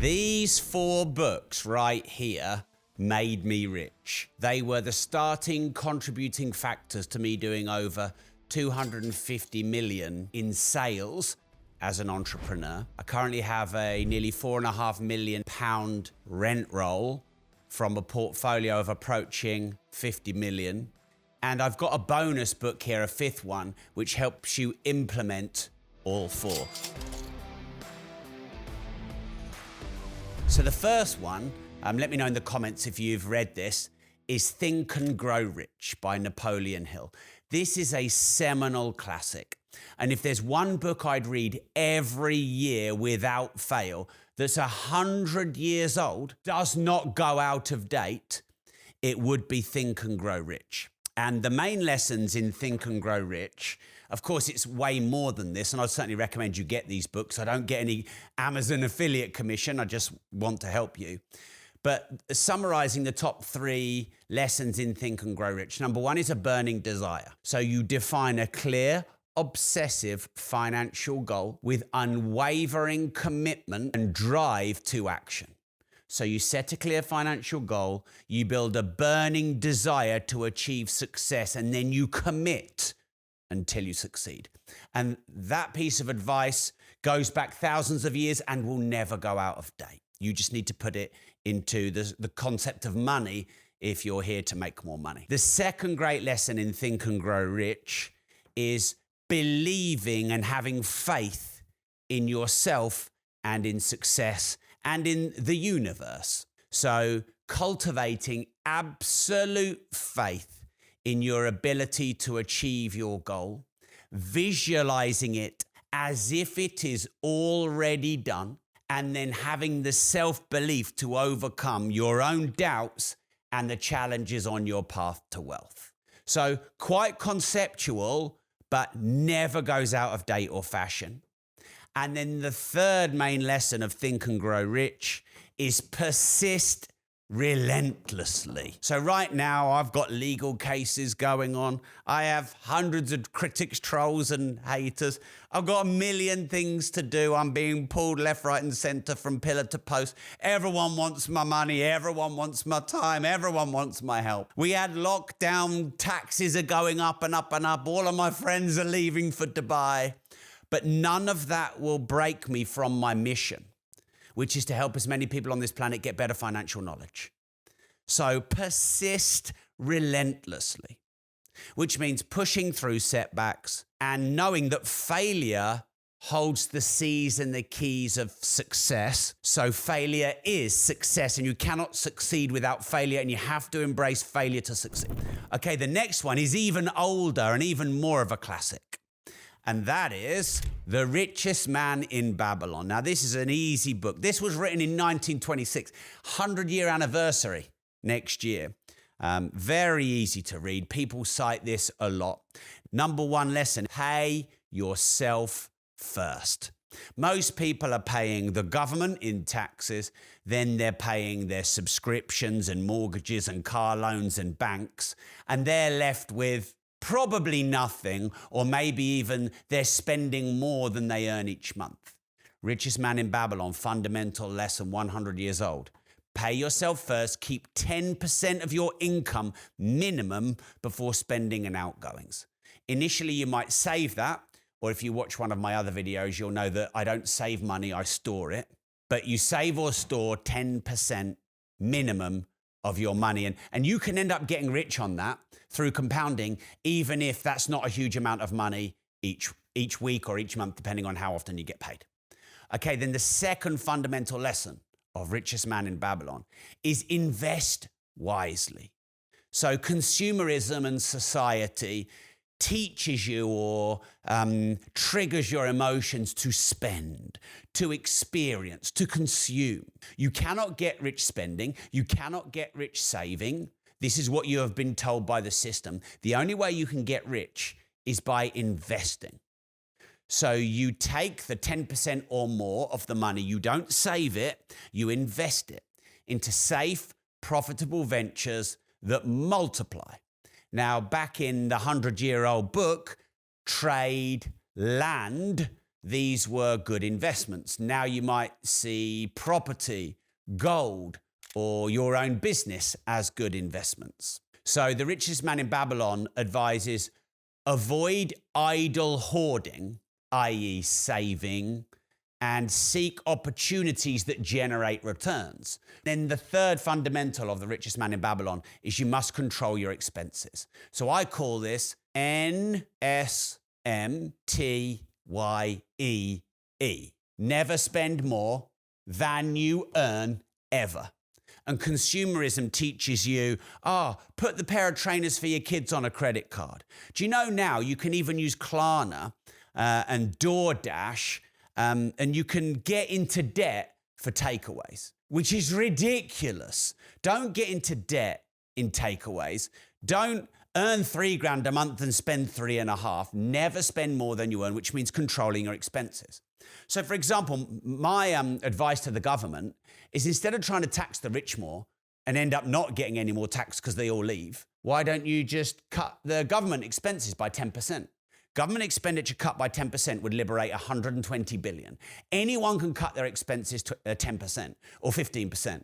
These 4 books right here made me rich. They were the starting contributing factors to me doing over 250 million in sales as an entrepreneur. I currently have a nearly £4.5 million rent roll from a portfolio of approaching 50 million. And I've got a bonus book here, a 5th one, which helps you implement all 4. So the first one, let me know in the comments if you've read this, is Think and Grow Rich by Napoleon Hill. This is a seminal classic. And if there's one book I'd read every year without fail, that's 100 years old, does not go out of date, it would be Think and Grow Rich. And the main lessons in Think and Grow Rich, of course, it's way more than this, and I'd certainly recommend you get these books. I don't get any Amazon affiliate commission. I just want to help you. But summarizing the top 3 lessons in Think and Grow Rich. Number 1 is a burning desire. So you define a clear, obsessive financial goal with unwavering commitment and drive to action. So you set a clear financial goal, you build a burning desire to achieve success, and then you commit until you succeed. And that piece of advice goes back thousands of years and will never go out of date. You just need to put it into the concept of money if you're here to make more money. The second great lesson in Think and Grow Rich is believing and having faith in yourself and in success and in the universe. So cultivating absolute faith in your ability to achieve your goal, visualizing it as if it is already done, and then having the self-belief to overcome your own doubts and the challenges on your path to wealth. So quite conceptual, but never goes out of date or fashion. And then the third main lesson of Think and Grow Rich is persist relentlessly. So right now I've got legal cases going on. I have hundreds of critics, trolls and haters. I've got a million things to do. I'm being pulled left, right and center from pillar to post. Everyone wants my money. Everyone wants my time. Everyone wants my help. We had lockdown. Taxes are going up and up and up. All of my friends are leaving for Dubai. But none of that will break me from my mission, which is to help as many people on this planet get better financial knowledge. So persist relentlessly, which means pushing through setbacks and knowing that failure holds the C's and the keys of success. So failure is success, and you cannot succeed without failure, and you have to embrace failure to succeed. Okay, the next one is even older and even more of a classic. And that is The Richest Man in Babylon. Now, this is an easy book. This was written in 1926, 100-year anniversary next year. Very easy to read. People cite this a lot. Number 1 lesson, pay yourself first. Most people are paying the government in taxes, then they're paying their subscriptions and mortgages and car loans and banks, and they're left with probably nothing, or maybe even they're spending more than they earn each month. Richest Man in Babylon, fundamental lesson, 100 years old. Pay yourself first, keep 10% of your income minimum before spending and outgoings. Initially, you might save that, or if you watch one of my other videos, you'll know that I don't save money, I store it. But you save or store 10% minimum of your money. And you can end up getting rich on that through compounding, even if that's not a huge amount of money each week or each month, depending on how often you get paid. Okay, then the second fundamental lesson of Richest Man in Babylon is invest wisely. So consumerism and society teaches you or triggers your emotions to spend, to experience, to consume. You cannot get rich spending. You cannot get rich saving. This is what you have been told by the system. The only way you can get rich is by investing. So you take the 10% or more of the money, you don't save it, you invest it into safe, profitable ventures that multiply. Now, back in the 100-year-old book, Trade, Land, these were good investments. Now you might see property, gold, or your own business as good investments. So the richest man in Babylon advises avoid idle hoarding, i.e. saving, and seek opportunities that generate returns. Then the third fundamental of the richest man in Babylon is you must control your expenses. So I call this NSMTYEE. Never spend more than you earn ever. And consumerism teaches you, put the pair of trainers for your kids on a credit card. Do you know now you can even use Klarna and DoorDash and you can get into debt for takeaways, which is ridiculous. Don't get into debt in takeaways. Don't earn $3,000 a month and spend 3.5. Never spend more than you earn, which means controlling your expenses. So, for example, my advice to the government is instead of trying to tax the rich more and end up not getting any more tax because they all leave, why don't you just cut the government expenses by 10%? Government expenditure cut by 10% would liberate $120 billion. Anyone can cut their expenses to 10% or 15%.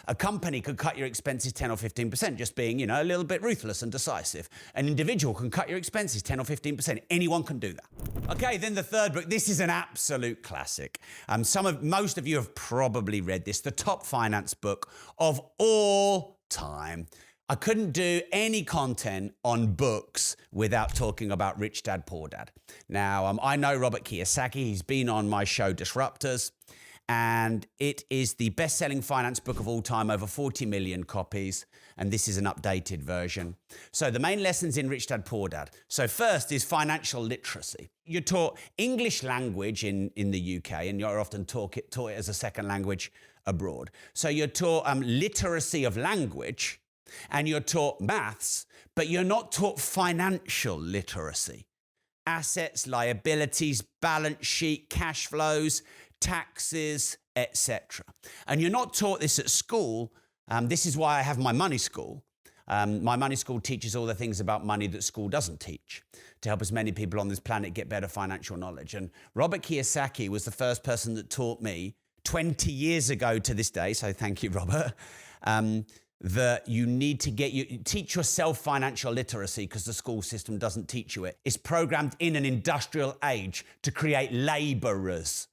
A company could cut your expenses 10 or 15%, just being, a little bit ruthless and decisive. An individual can cut your expenses 10 or 15%. Anyone can do that. Okay, then the third book. This is an absolute classic. Most of you have probably read this, the top finance book of all time. I couldn't do any content on books without talking about Rich Dad, Poor Dad. Now, I know Robert Kiyosaki. He's been on my show, Disruptors. And it is the best-selling finance book of all time, over 40 million copies. And this is an updated version. So the main lessons in Rich Dad, Poor Dad. So first is financial literacy. You're taught English language in the UK, and you're often taught it as a second language abroad. So you're taught literacy of language, and you're taught maths, but you're not taught financial literacy. Assets, liabilities, balance sheet, cash flows, taxes, etc. And you're not taught this at school. This is why I have my money school. My money school teaches all the things about money that school doesn't teach to help as many people on this planet get better financial knowledge. And Robert Kiyosaki was the first person that taught me 20 years ago to this day, so thank you, Robert, that you need to teach yourself financial literacy because the school system doesn't teach you it. It's programmed in an industrial age to create laborers.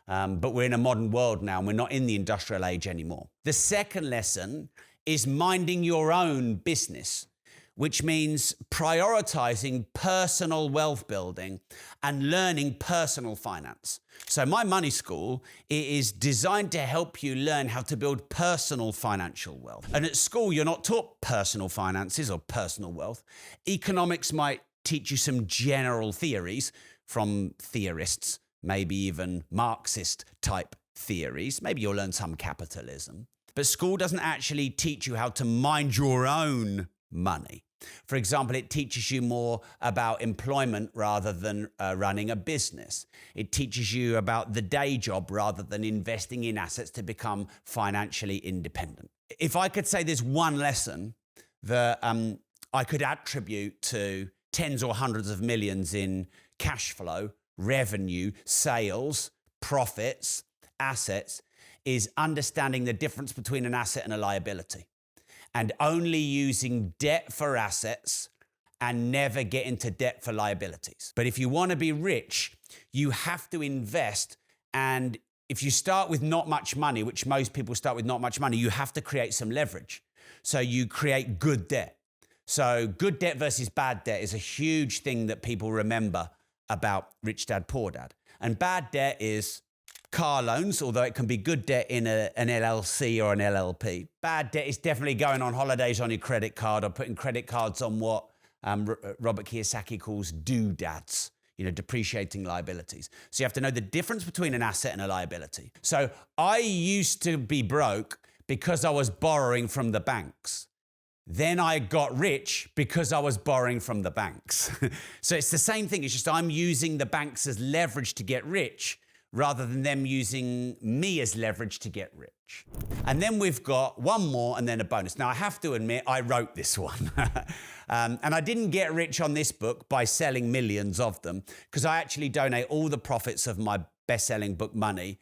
But we're in a modern world now and we're not in the industrial age anymore. The second lesson is minding your own business, which means prioritizing personal wealth building and learning personal finance. So my money school is designed to help you learn how to build personal financial wealth. And at school, you're not taught personal finances or personal wealth. Economics might teach you some general theories from theorists, maybe even Marxist type theories. Maybe you'll learn some capitalism. But school doesn't actually teach you how to mind your own money. For example, it teaches you more about employment rather than running a business. It teaches you about the day job rather than investing in assets to become financially independent. If I could say there's one lesson that I could attribute to tens or hundreds of millions in cash flow, revenue, sales, profits, assets, is understanding the difference between an asset and a liability and only using debt for assets and never get into debt for liabilities. But if you want to be rich, you have to invest. And if you start with not much money, which most people start with not much money, you have to create some leverage. So you create good debt. So good debt versus bad debt is a huge thing that people remember about Rich Dad, Poor Dad. And bad debt is car loans, although it can be good debt in an LLC or an LLP. Bad debt is definitely going on holidays on your credit card or putting credit cards on what Robert Kiyosaki calls doodads, depreciating liabilities. So you have to know the difference between an asset and a liability. So I used to be broke because I was borrowing from the banks. Then I got rich because I was borrowing from the banks. So it's the same thing. It's just I'm using the banks as leverage to get rich rather than them using me as leverage to get rich. And then we've got one more and then a bonus. Now, I have to admit, I wrote this one. And I didn't get rich on this book by selling millions of them, because I actually donate all the profits of my best-selling book, Money,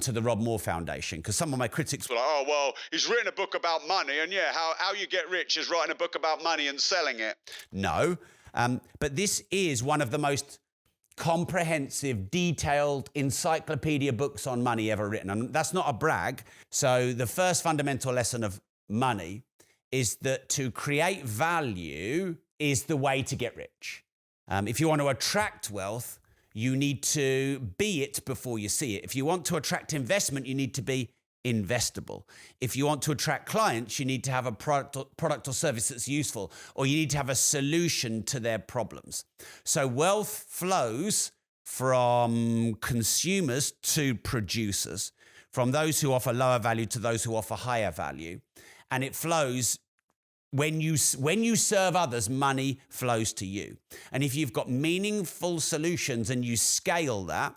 to the Rob Moore Foundation. Because some of my critics were like, oh, well, he's written a book about money, and yeah, how you get rich is writing a book about money and selling it. No, but this is one of the most comprehensive, detailed encyclopedia books on money ever written. And that's not a brag. So the first fundamental lesson of money is that to create value is the way to get rich. If you want to attract wealth, you need to be it before you see it. If you want to attract investment, you need to be investable. If you want to attract clients, you need to have a product or service that's useful, or you need to have a solution to their problems. So wealth flows from consumers to producers, from those who offer lower value to those who offer higher value. And it flows when you serve others, money flows to you. And if you've got meaningful solutions and you scale that,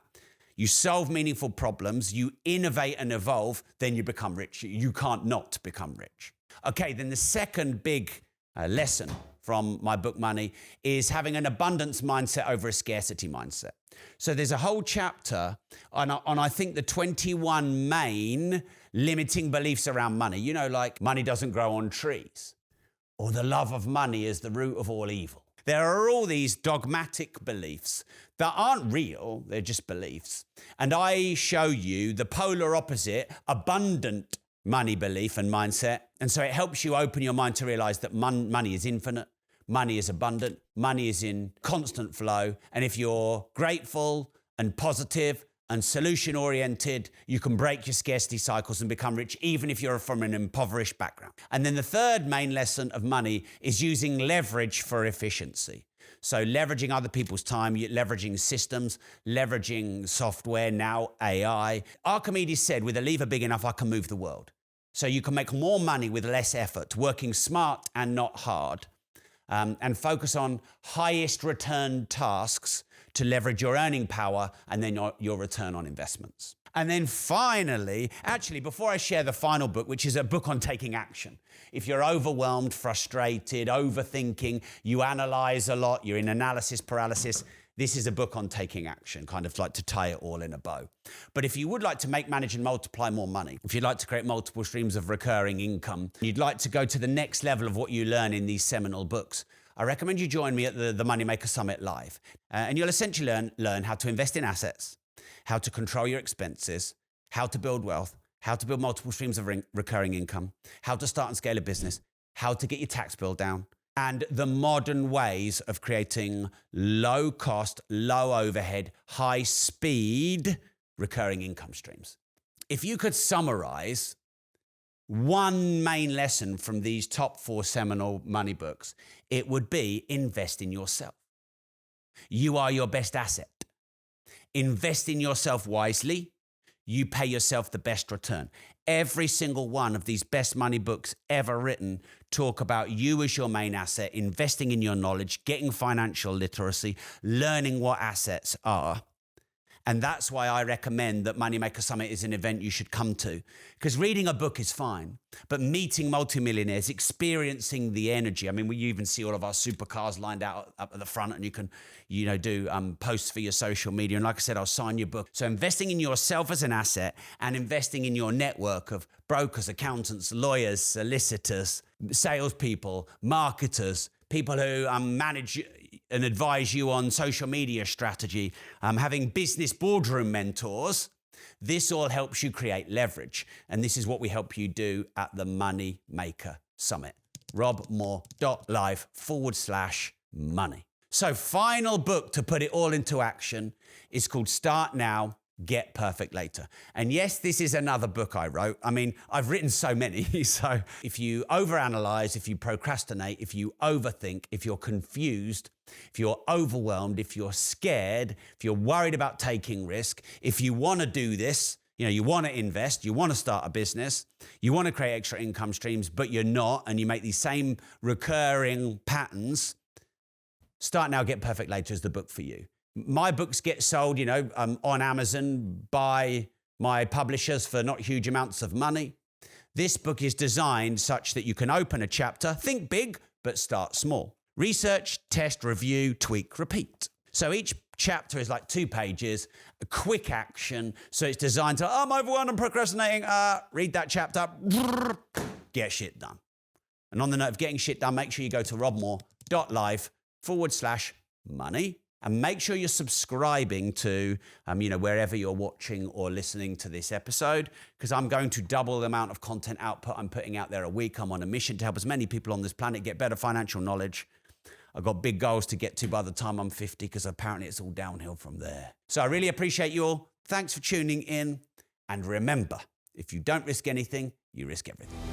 you solve meaningful problems, you innovate and evolve, then you become rich. You can't not become rich. Okay, then the second big lesson from my book, Money, is having an abundance mindset over a scarcity mindset. So there's a whole chapter on I think, the 21 main limiting beliefs around money. You know, like money doesn't grow on trees, or the love of money is the root of all evil. There are all these dogmatic beliefs that aren't real, they're just beliefs. And I show you the polar opposite, abundant money belief and mindset. And so it helps you open your mind to realize that money is infinite, money is abundant, money is in constant flow. And if you're grateful and positive and solution-oriented, you can break your scarcity cycles and become rich, even if you're from an impoverished background. And then the third main lesson of money is using leverage for efficiency. So leveraging other people's time, leveraging systems, leveraging software, now AI. Archimedes said, with a lever big enough, I can move the world. So you can make more money with less effort, working smart and not hard, and focus on highest return tasks to leverage your earning power and then your return on investments. And then finally, actually, before I share the final book, which is a book on taking action. If you're overwhelmed, frustrated, overthinking, you analyze a lot, you're in analysis paralysis, this is a book on taking action, kind of like to tie it all in a bow. But if you would like to make, manage, and multiply more money, if you'd like to create multiple streams of recurring income, you'd like to go to the next level of what you learn in these seminal books, I recommend you join me at the Moneymaker Summit Live. And you'll essentially learn how to invest in assets, how to control your expenses, how to build wealth, how to build multiple streams of recurring income, how to start and scale a business, how to get your tax bill down, and the modern ways of creating low cost, low overhead, high speed recurring income streams. If you could summarize one main lesson from these top 4 seminal money books, it would be invest in yourself. You are your best asset. Invest in yourself wisely. You pay yourself the best return. Every single one of these best money books ever written talk about you as your main asset, investing in your knowledge, getting financial literacy, learning what assets are. And that's why I recommend that Moneymaker Summit is an event you should come to. Because reading a book is fine, but meeting multimillionaires, experiencing the energy. I mean, you even see all of our supercars lined out up at the front, and you can, do posts for your social media. And like I said, I'll sign your book. So investing in yourself as an asset and investing in your network of brokers, accountants, lawyers, solicitors, salespeople, marketers, people who manage and advise you on social media strategy, having business boardroom mentors. This all helps you create leverage. And this is what we help you do at the Moneymaker Summit. robmoore.live/money. So final book to put it all into action is called Start Now, Get Perfect Later. And yes, this is another book I wrote. I mean, I've written so many. So if you overanalyze, if you procrastinate, if you overthink, if you're confused, if you're overwhelmed, if you're scared, if you're worried about taking risk, if you want to do this, you want to invest, you want to start a business, you want to create extra income streams, but you're not, and you make these same recurring patterns, Start Now, Get Perfect Later is the book for you. My books get sold, on Amazon by my publishers for not huge amounts of money. This book is designed such that you can open a chapter, think big, but start small. Research, test, review, tweak, repeat. So each chapter is like 2 pages, a quick action. So it's designed to, I'm overwhelmed and procrastinating. Read that chapter, get shit done. And on the note of getting shit done, make sure you go to robmoore.live/money. And make sure you're subscribing to, wherever you're watching or listening to this episode, because I'm going to double the amount of content output I'm putting out there a week. I'm on a mission to help as many people on this planet get better financial knowledge. I've got big goals to get to by the time I'm 50, because apparently it's all downhill from there. So I really appreciate you all. Thanks for tuning in. And remember, if you don't risk anything, you risk everything.